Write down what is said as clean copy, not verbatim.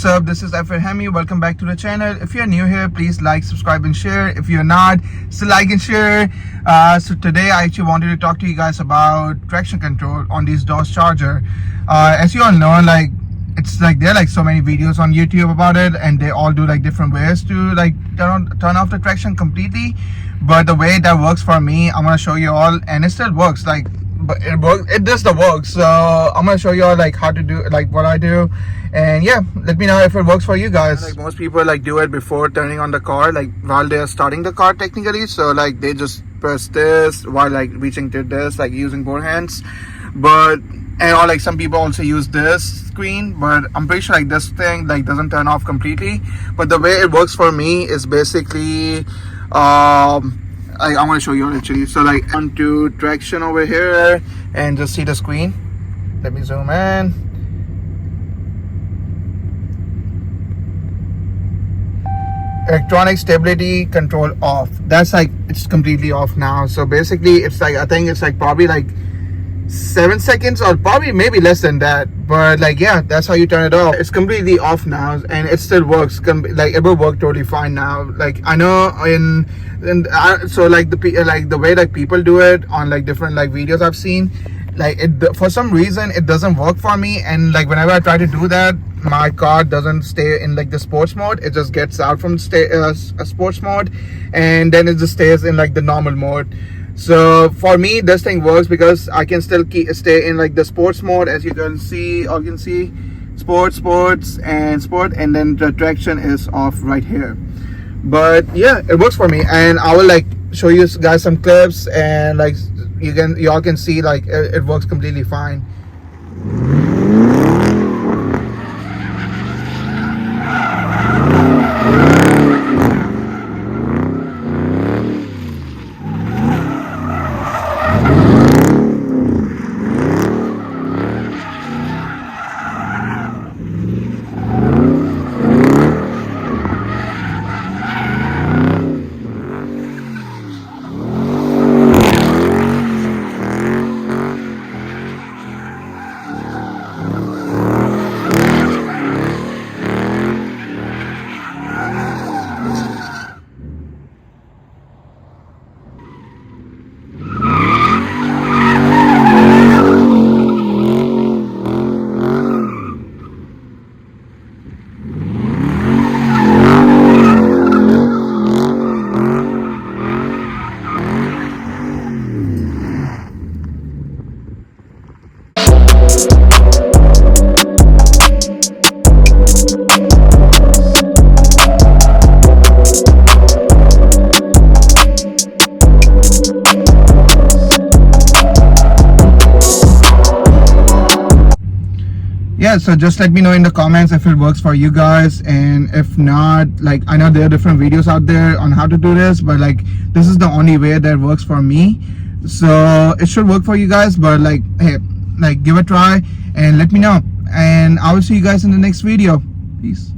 what's up? This is Hemi. Welcome back to the channel. If you're new here, please like, subscribe and share. If you're not, still like and share. So today I actually wanted to talk to you guys about traction control on these DOS charger. As you all know, like it's like there are like so many videos on YouTube about it, and they all do like different ways to like turn off the traction completely. But the way that works for me, I'm gonna show you all, and it still works. Like, but it works, it does the work. So I'm gonna show you all like how to do, like what I do, and yeah, let me know if it works for you guys. Like most people like do it before turning on the car, like while they're starting the car technically. So like they just press this while like reaching to this, like using both hands. But or like some people also use this screen, but I'm pretty sure like this thing like doesn't turn off completely. But the way it works for me is basically I'm going to show you actually. So like onto traction over here and just see the screen. Let me zoom in. Electronic stability control off. That's like it's completely off now. So basically it's like, I think it's like probably like 7 seconds or probably maybe less than that, but like yeah, that's how you turn it off. It's completely off now and it still works. Like it will work totally fine now. Like I know so like the way like people do it on like different like videos I've seen, like it for some reason it doesn't work for me. And like whenever I try to do that, my car doesn't stay in like the sports mode. It just gets out from sports mode and then it just stays in like the normal mode. So for me this thing works because I can still stay in like the sports mode, as you can see, or you can see sports and sport, and then the traction is off right here. But yeah, it works for me, and I will like show you guys some clips, and like y'all can see like it works completely fine. Yeah, so just let me know in the comments if it works for you guys, and if not, like I know there are different videos out there on how to do this, but like this is the only way that works for me. So it should work for you guys, but like hey, like give it a try and let me know, and I will see you guys in the next video. Peace.